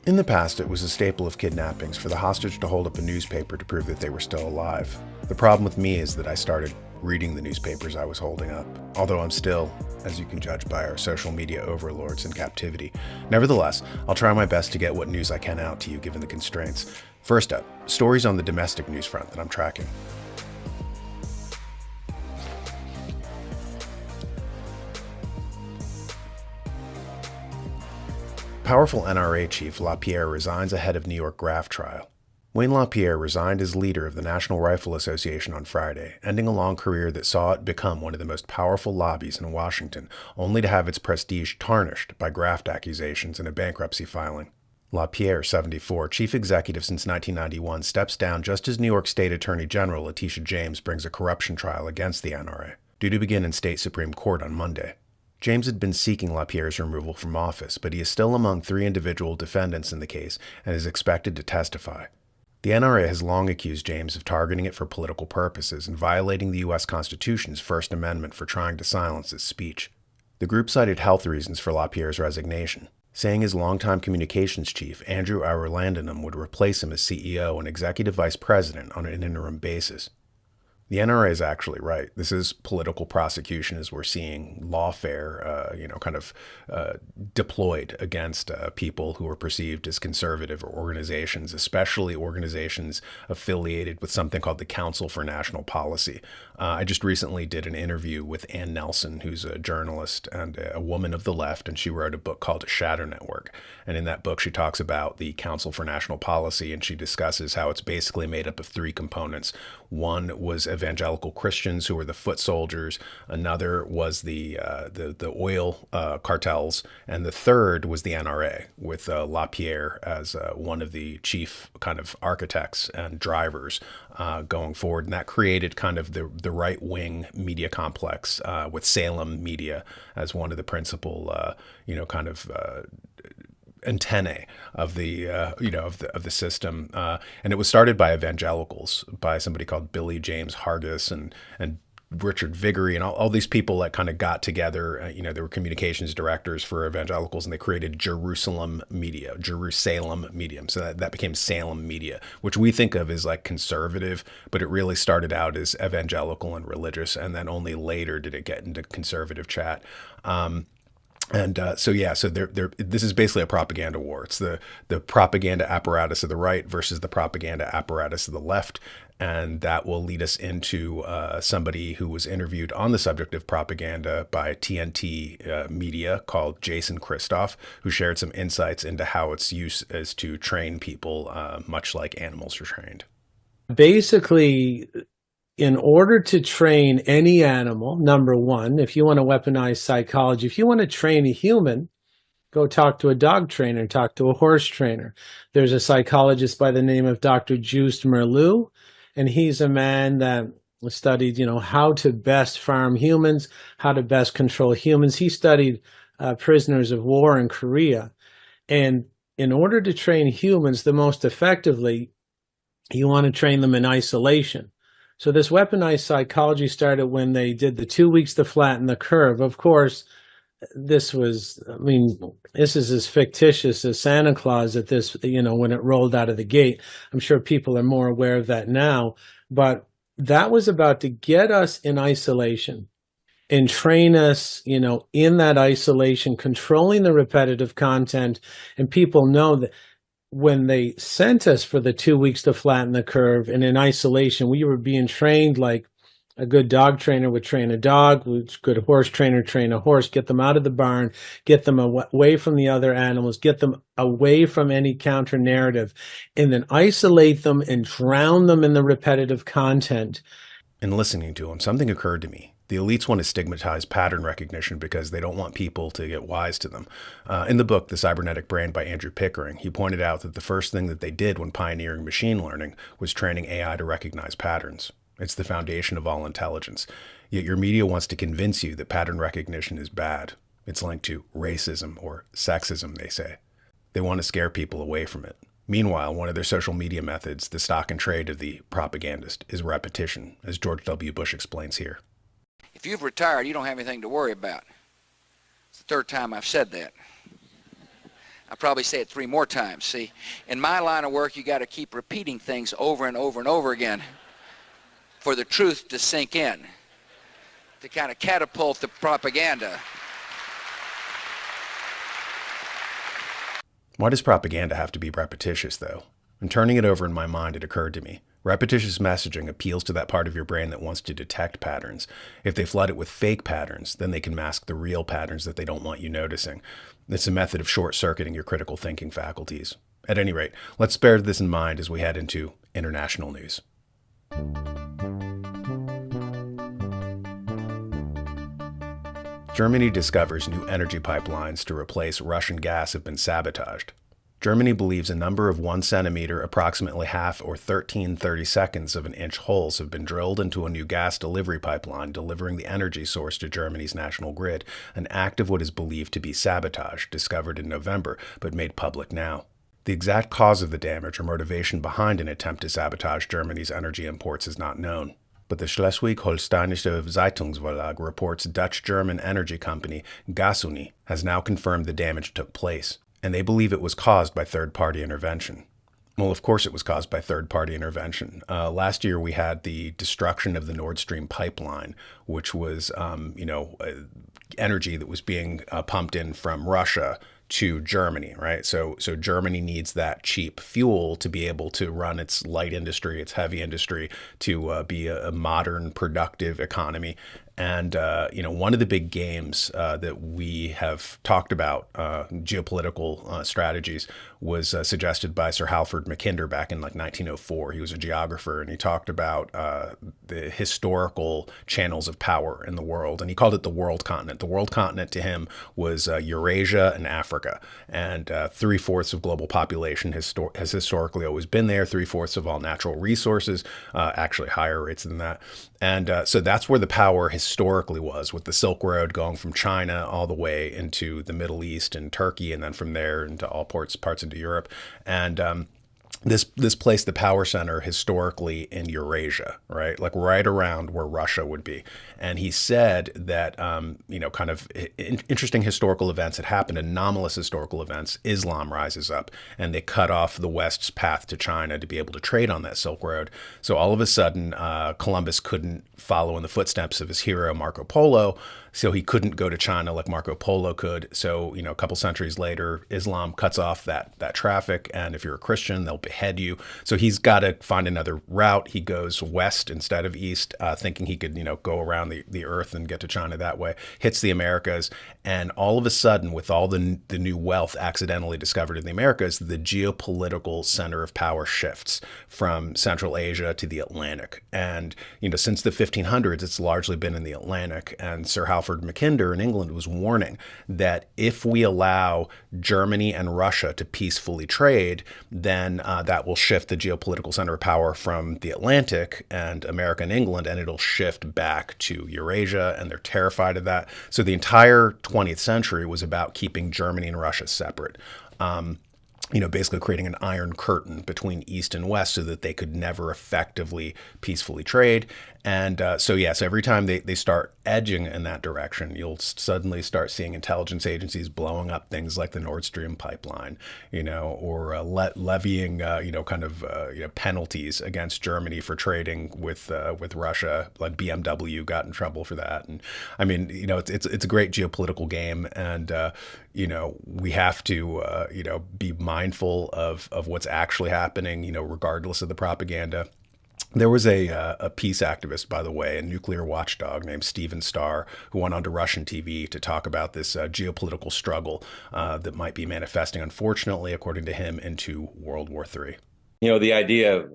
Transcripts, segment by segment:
In the past, it was a staple of kidnappings for the hostage to hold up a newspaper to prove that they were still alive. The problem with me is that I started reading the newspapers I was holding up, although I'm still, as you can judge by our social media overlords, in captivity. Nevertheless, I'll try my best to get what news I can out to you given the constraints. First up, stories on the domestic news front that I'm tracking. Powerful NRA chief LaPierre resigns ahead of New York graft trial. Wayne LaPierre resigned as leader of the National Rifle Association on Friday, ending a long career that saw it become one of the most powerful lobbies in Washington, only to have its prestige tarnished by graft accusations in a bankruptcy filing. LaPierre, 74, chief executive since 1991, steps down just as New York State Attorney General Letitia James brings a corruption trial against the NRA, due to begin in state Supreme Court on Monday. James had been seeking LaPierre's removal from office, but he is still among 3 individual defendants in the case and is expected to testify. The NRA has long accused James of targeting it for political purposes and violating the U.S. Constitution's First Amendment for trying to silence his speech. The group cited health reasons for LaPierre's resignation, saying his longtime communications chief, Andrew Auerlandinum, would replace him as CEO and executive vice president on an interim basis. The NRA is actually right. This is political prosecution as we're seeing lawfare, deployed against people who are perceived as conservative or organizations, especially organizations affiliated with something called the Council for National Policy. I just recently did an interview with Ann Nelson, who's a journalist and a woman of the left, and she wrote a book called Shadow Network. And in that book, she talks about the Council for National Policy, and she discusses how it's basically made up of 3 components. One was evangelical Christians who were the foot soldiers. Another was the oil cartels, and the third was the NRA, with LaPierre as one of the chief kind of architects and drivers going forward. And that created kind of the right wing media complex with Salem Media as one of the principal antennae of the of the system, and it was started by evangelicals, by somebody called Billy James Hargis and Richard Viguerie and all these people that kind of got together. They were communications directors for evangelicals, and they created Jerusalem Media. So that became Salem Media, which we think of as like conservative, but it really started out as evangelical and religious, and then only later did it get into conservative chat. So this is basically a propaganda war. It's the propaganda apparatus of the right versus the propaganda apparatus of the left. And that will lead us into somebody who was interviewed on the subject of propaganda by TNT Media called Jason Christoff, who shared some insights into how its use is to train people, much like animals are trained. Basically, in order to train any animal, number one, if you want to weaponize psychology, if you want to train a human, go talk to a dog trainer, talk to a horse trainer. There's a psychologist by the name of Dr. Joost Merleau, and he's a man that studied, how to best farm humans, how to best control humans. He studied prisoners of war in Korea. And in order to train humans the most effectively, you want to train them in isolation. So this weaponized psychology started when they did the 2 weeks to flatten the curve. Of course, this is as fictitious as Santa Claus at this, when it rolled out of the gate. I'm sure people are more aware of that now, but that was about to get us in isolation and train us, in that isolation, controlling the repetitive content. And people know that when they sent us for the 2 weeks to flatten the curve and in isolation, we were being trained like a good dog trainer would train a dog, a good horse trainer train a horse, get them out of the barn, get them away from the other animals, get them away from any counter narrative, and then isolate them and drown them in the repetitive content. In listening to him, something occurred to me. The elites want to stigmatize pattern recognition because they don't want people to get wise to them. In the book, The Cybernetic Brain by Andrew Pickering, he pointed out that the first thing that they did when pioneering machine learning was training AI to recognize patterns. It's the foundation of all intelligence. Yet your media wants to convince you that pattern recognition is bad. It's linked to racism or sexism, they say. They want to scare people away from it. Meanwhile, one of their social media methods, the stock and trade of the propagandist, is repetition, as George W. Bush explains here. If you've retired, you don't have anything to worry about. It's the 3rd time I've said that. I'll probably say it 3 more times. See, in my line of work, you got to keep repeating things over and over and over again for the truth to sink in, to kind of catapult the propaganda. Why does propaganda have to be repetitious, though? And turning it over in my mind, it occurred to me. Repetitious messaging appeals to that part of your brain that wants to detect patterns. If they flood it with fake patterns, then they can mask the real patterns that they don't want you noticing. It's a method of short-circuiting your critical thinking faculties. At any rate, let's bear this in mind as we head into international news. Germany discovers new energy pipelines to replace Russian gas have been sabotaged. Germany believes a number of 1 centimeter, approximately half or 13/32 of an inch holes have been drilled into a new gas delivery pipeline delivering the energy source to Germany's national grid, an act of what is believed to be sabotage, discovered in November but made public now. The exact cause of the damage or motivation behind an attempt to sabotage Germany's energy imports is not known. But the Schleswig-Holsteinische Zeitungsverlag reports Dutch-German energy company Gasunie has now confirmed the damage took place, and they believe it was caused by third-party intervention. Well, of course it was caused by third-party intervention. Last year we had the destruction of the Nord Stream pipeline, which was, energy that was being pumped in from Russia to Germany, right? So Germany needs that cheap fuel to be able to run its light industry, its heavy industry, to be a modern, productive economy. And, one of the big games that we have talked about, geopolitical strategies, was suggested by Sir Halford Mackinder back in 1904. He was a geographer, and he talked about the historical channels of power in the world, and he called it the world continent. The world continent to him was Eurasia and Africa, and 3/4 of global population has historically always been there, 3/4 of all natural resources, actually higher rates than that. And so that's where the power historically was, with the Silk Road going from China all the way into the Middle East and Turkey, and then from there into all parts into Europe. And this placed the power center historically in Eurasia, right? Like right around where Russia would be. And he said that, kind of interesting historical events had happened, anomalous historical events. Islam rises up and they cut off the West's path to China to be able to trade on that Silk Road. So all of a sudden, Columbus couldn't follow in the footsteps of his hero, Marco Polo. So he couldn't go to China like Marco Polo could. So, a couple centuries later, Islam cuts off that traffic. And if you're a Christian, they'll behead you. So he's got to find another route. He goes west instead of east, thinking he could, go around the earth and get to China that way. Hits the Americas. And all of a sudden, with all the new wealth accidentally discovered in the Americas, the geopolitical center of power shifts from Central Asia to the Atlantic. And, since the 1500s, it's largely been in the Atlantic. And Sir Halford Mackinder in England was warning that if we allow Germany and Russia to peacefully trade, then that will shift the geopolitical center of power from the Atlantic and America and England, and it'll shift back to Eurasia, and they're terrified of that. So the entire 20th century was about keeping Germany and Russia separate. Basically creating an iron curtain between East and West so that they could never effectively peacefully trade. And so every time they start edging in that direction, you'll suddenly start seeing intelligence agencies blowing up things like the Nord Stream pipeline, or levying, penalties against Germany for trading with Russia. Like BMW got in trouble for that. And I mean, it's a great geopolitical game, and we have to be mindful of what's actually happening, regardless of the propaganda. There was a peace activist, by the way, a nuclear watchdog named Stephen Starr, who went onto Russian TV to talk about this geopolitical struggle that might be manifesting, unfortunately, according to him, into World War III. The idea of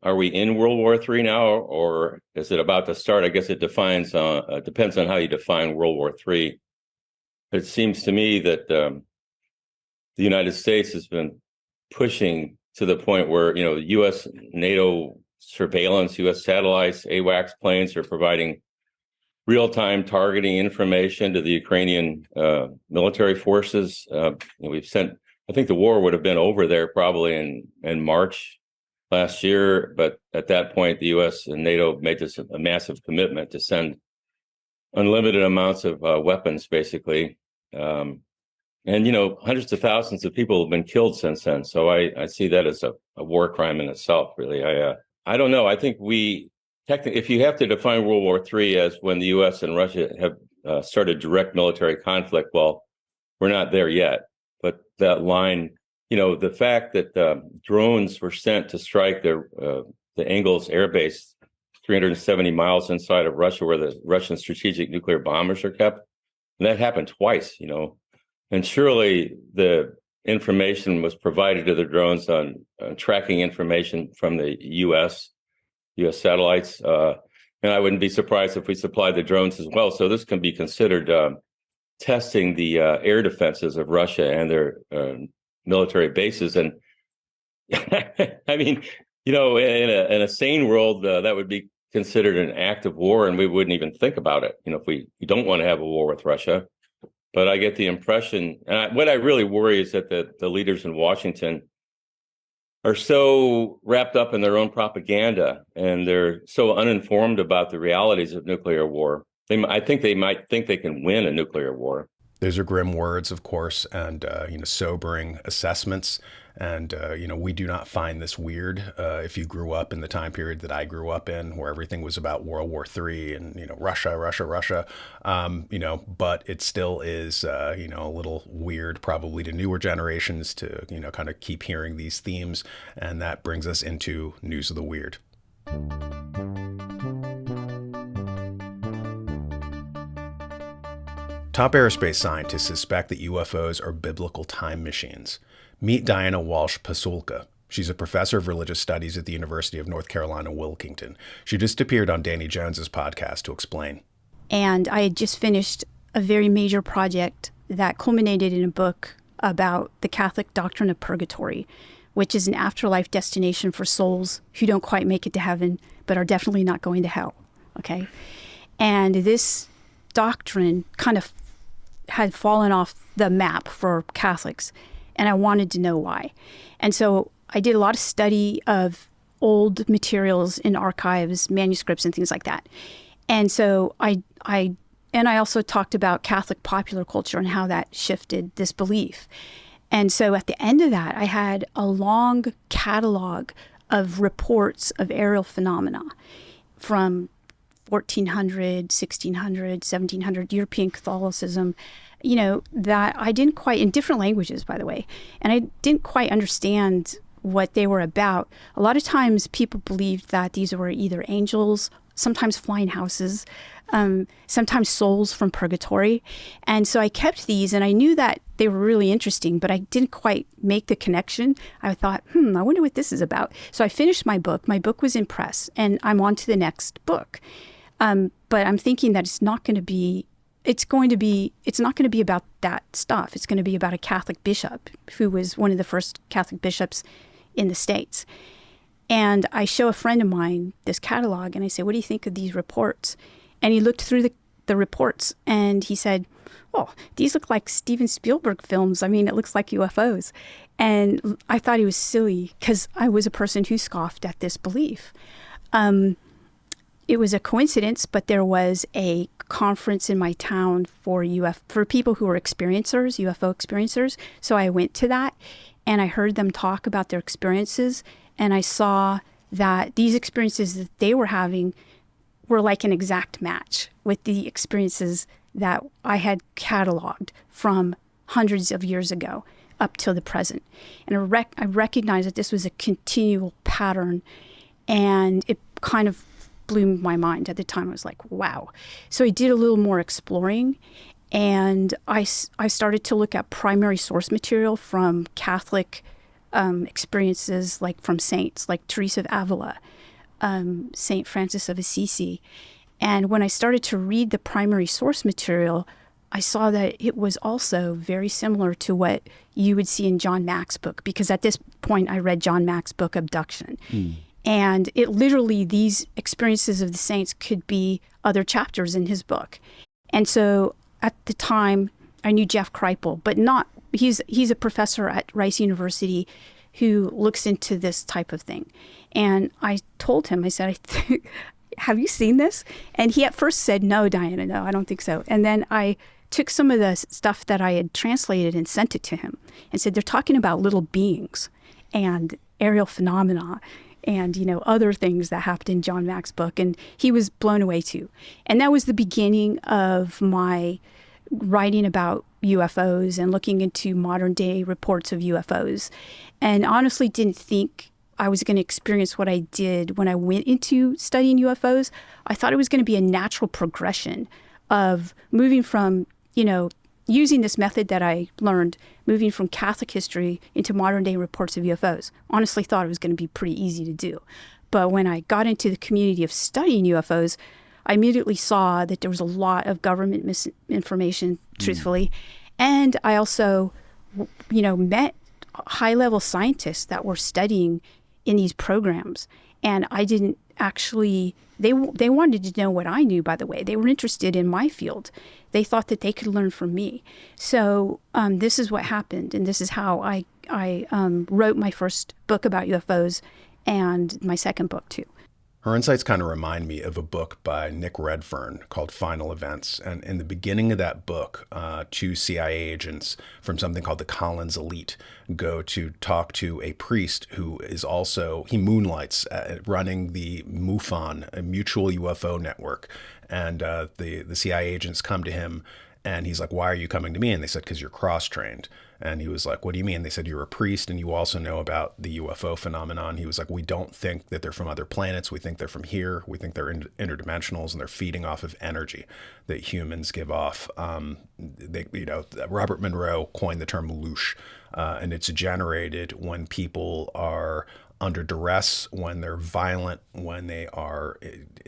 are we in World War III now, or is it about to start? I guess it depends on how you define World War III. It seems to me that the United States has been pushing to the point where, U.S. NATO surveillance, U.S. satellites, AWACS planes are providing real-time targeting information to the Ukrainian military forces. We've sent, I think the war would have been over there probably in March last year, but at that point, the U.S. and NATO made this a massive commitment to send unlimited amounts of weapons, basically. And, hundreds of thousands of people have been killed since then. So I see that as a war crime in itself, really. I don't know. I think technically, if you have to define World War III as when the U.S. and Russia have started direct military conflict, well, we're not there yet. But that line, the fact that drones were sent to strike the Engels Air Base 370 miles inside of Russia, where the Russian strategic nuclear bombers are kept, and that happened twice, And surely the information was provided to the drones on tracking information from the U.S. satellites. And I wouldn't be surprised if we supplied the drones as well. So this can be considered testing the air defenses of Russia and their military bases. And I mean, in a sane world, that would be considered an act of war, and we wouldn't even think about it. If we don't want to have a war with Russia. But I get the impression, and what I really worry is that the leaders in Washington are so wrapped up in their own propaganda, and they're so uninformed about the realities of nuclear war. I think they might think they can win a nuclear war. Those are grim words, of course, and sobering assessments. And we do not find this weird. If you grew up in the time period that I grew up in, where everything was about World War III and Russia, but it still is a little weird, probably to newer generations, to kind of keep hearing these themes, and that brings us into News of the Weird. Top aerospace scientists suspect that UFOs are biblical time machines. Meet Diana Walsh Pasulka. She's a professor of religious studies at the University of North Carolina, Wilmington. She just appeared on Danny Jones's podcast to explain. And I had just finished a very major project that culminated in a book about the Catholic doctrine of purgatory, which is an afterlife destination for souls who don't quite make it to heaven, but are definitely not going to hell. Okay? And this doctrine kind of had fallen off the map for Catholics, and I wanted to know why. And so I did a lot of study of old materials in archives, manuscripts, and things like that. And so I also talked about Catholic popular culture and how that shifted this belief. And so at the end of that, I had a long catalog of reports of aerial phenomena from 1400, 1600, 1700, European Catholicism, that I didn't quite, in different languages, by the way, and I didn't quite understand what they were about. A lot of times people believed that these were either angels, sometimes flying houses, sometimes souls from purgatory. And so I kept these, and I knew that they were really interesting, but I didn't quite make the connection. I thought, I wonder what this is about. So I finished my book. My book was in press, and I'm on to the next book. But I'm thinking that it's not going to be about that stuff. It's going to be about a Catholic bishop who was one of the first Catholic bishops in the States. And I show a friend of mine this catalog, and I say, what do you think of these reports? And he looked through the reports, and he said, oh, these look like Steven Spielberg films. I mean, it looks like UFOs. And I thought he was silly because I was a person who scoffed at this belief. It was a coincidence, but there was a conference in my town for people who were experiencers, UFO experiencers. So I went to that, and I heard them talk about their experiences, and I saw that these experiences that they were having were like an exact match with the experiences that I had cataloged from hundreds of years ago up till the present. And I recognized that this was a continual pattern, and it kind of blew my mind. At the time, I was like, wow. So I did a little more exploring, and I started to look at primary source material from Catholic experiences, like from saints like Teresa of Avila, Saint Francis of Assisi. And when I started to read the primary source material, I saw that it was also very similar to what you would see in John Mack's book, because at this point I read John Mack's book, Abduction. And it literally, these experiences of the saints could be other chapters in his book. And so at the time, I knew Jeff Kripal, but he's a professor at Rice University who looks into this type of thing. And I told him, I said, have you seen this? And he at first said, no, Diana, no, I don't think so. And then I took some of the stuff that I had translated and sent it to him and said, they're talking about little beings and aerial phenomena and, other things that happened in John Mack's book. And he was blown away too. And that was the beginning of my writing about UFOs and looking into modern day reports of UFOs. And honestly didn't think I was going to experience what I did when I went into studying UFOs. I thought it was going to be a natural progression of moving from, using this method that I learned, moving from Catholic history into modern day reports of UFOs. Honestly thought it was going to be pretty easy to do. But when I got into the community of studying UFOs, I immediately saw that there was a lot of government misinformation, truthfully. And I also, met high-level scientists that were studying in these programs. And I didn't actually, they wanted to know what I knew, by the way. They were interested in my field. They thought that they could learn from me. So this is what happened. And this is how I wrote my first book about UFOs and my second book, too. Her insights kind of remind me of a book by Nick Redfern called Final Events. And in the beginning of that book, two CIA agents from something called the Collins Elite go to talk to a priest who is also, he moonlights running the MUFON, a mutual UFO network. And the CIA agents come to him and he's like, why are you coming to me? And they said, because you're cross-trained. And he was like, what do you mean? They said, you're a priest and you also know about the UFO phenomenon. He was like, we don't think that they're from other planets. We think they're from here. We think they're interdimensionals and they're feeding off of energy that humans give off. Robert Monroe coined the term loosh, and it's generated when people are under duress, when they're violent, when they are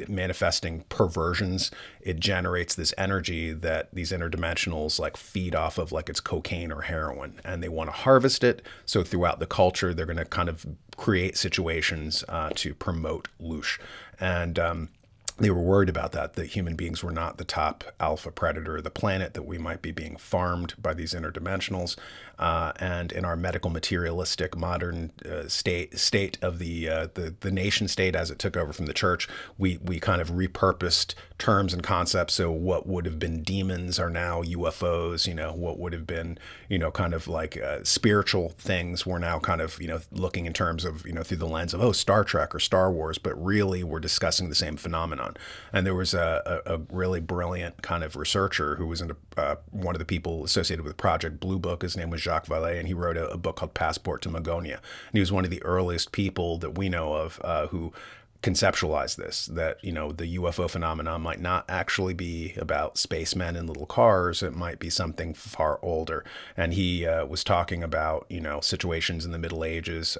manifesting perversions. It generates this energy that these interdimensionals like feed off of, like it's cocaine or heroin, and they want to harvest it. So throughout the culture, they're going to kind of create situations to promote loosh. And they were worried about that human beings were not the top alpha predator of the planet, that we might be being farmed by these interdimensionals. And in our medical materialistic modern state of the nation state as it took over from the church, we kind of repurposed terms and concepts. So what would have been demons are now UFOs. What would have been kind of like spiritual things, we're now kind of looking in terms of through the lens of Star Trek or Star Wars, but really we're discussing the same phenomenon. And there was a really brilliant kind of researcher who was one of the people associated with Project Blue Book. His name was Jacques Vallée, and he wrote a book called Passport to Magonia. And he was one of the earliest people that we know of who conceptualized this, that, the UFO phenomenon might not actually be about spacemen in little cars. It might be something far older. And he was talking about, situations in the Middle Ages,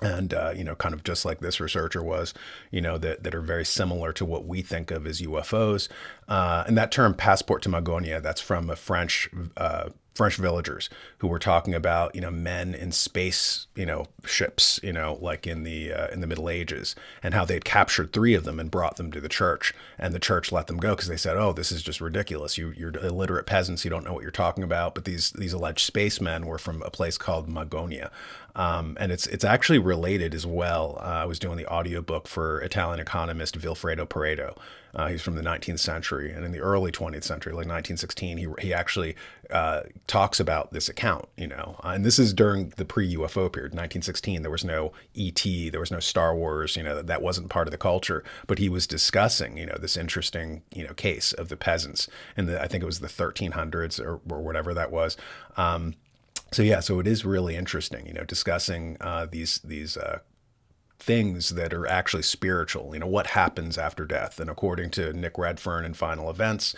and, kind of just like this researcher was, that are very similar to what we think of as UFOs. And that term Passport to Magonia, that's from a French villagers who were talking about, men in space, ships, like in the Middle Ages, and how they'd captured 3 of them and brought them to the church, and the church let them go because they said, oh, this is just ridiculous. You're illiterate peasants. You don't know what you're talking about. But these alleged spacemen were from a place called Magonia. And it's actually related as well. I was doing the audiobook for Italian economist Vilfredo Pareto. He's from the 19th century, and in the early 20th century, like 1916, he actually talks about this account, and this is during the pre-UFO period. 1916, there was no ET, there was no Star Wars, that wasn't part of the culture, but he was discussing, this interesting, case of the peasants in I think it was the 1300s or whatever that was. So it is really interesting, discussing these things that are actually spiritual, what happens after death. And according to Nick Redfern in Final Events,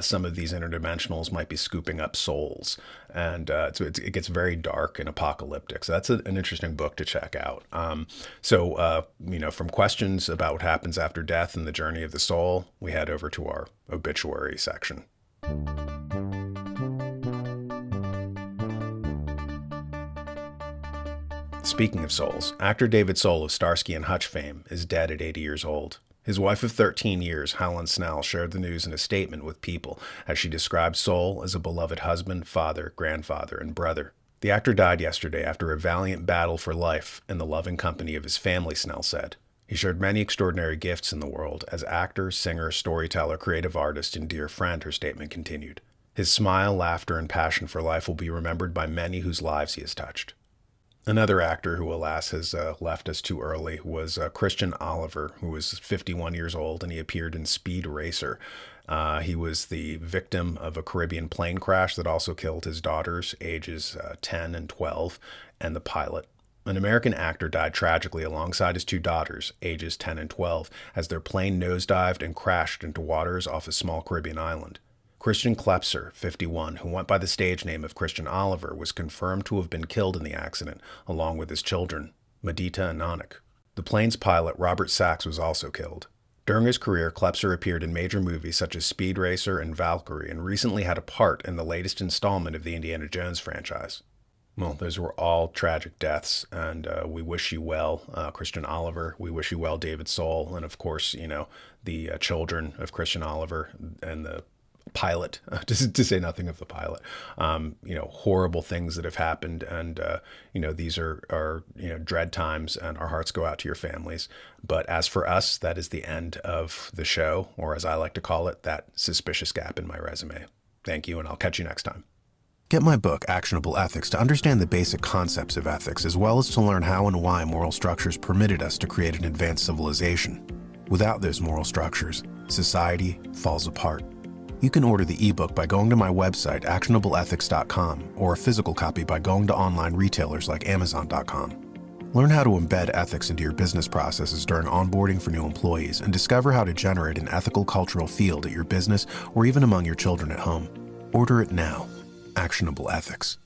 some of these interdimensionals might be scooping up souls. And so it gets very dark and apocalyptic. So that's an interesting book to check out. From questions about what happens after death and the journey of the soul, we head over to our obituary section. Speaking of souls, actor David Soul of Starsky and Hutch fame is dead at 80 years old. His wife of 13 years, Helen Snell, shared the news in a statement with People as she described Soul as a beloved husband, father, grandfather, and brother. The actor died yesterday after a valiant battle for life in the loving company of his family, Snell said. He showed many extraordinary gifts in the world as actor, singer, storyteller, creative artist, and dear friend, her statement continued. His smile, laughter, and passion for life will be remembered by many whose lives he has touched. Another actor who, alas, has left us too early was Christian Oliver, who was 51 years old, and he appeared in Speed Racer. He was the victim of a Caribbean plane crash that also killed his daughters, ages 10 and 12, and the pilot. An American actor died tragically alongside his two daughters, ages 10 and 12, as their plane nosedived and crashed into waters off a small Caribbean island. Christian Klepser, 51, who went by the stage name of Christian Oliver, was confirmed to have been killed in the accident, along with his children, Medita and Nanak. The plane's pilot, Robert Sachs, was also killed. During his career, Klepser appeared in major movies such as Speed Racer and Valkyrie, and recently had a part in the latest installment of the Indiana Jones franchise. Well, those were all tragic deaths, and we wish you well, Christian Oliver. We wish you well, David Soul, and of course, the children of Christian Oliver and the pilot, to say nothing of the pilot. Horrible things that have happened, and these are dread times, and our hearts go out to your families. But as for us, that is the end of the show, or as I like to call it, that suspicious gap in my resume. Thank you, and I'll catch you next time. Get my book, Actionable Ethics, to understand the basic concepts of ethics, as well as to learn how and why moral structures permitted us to create an advanced civilization. Without those moral structures, society falls apart. You can order the ebook by going to my website, actionableethics.com, or a physical copy by going to online retailers like Amazon.com. Learn how to embed ethics into your business processes during onboarding for new employees, and discover how to generate an ethical cultural field at your business or even among your children at home. Order it now. Actionable Ethics.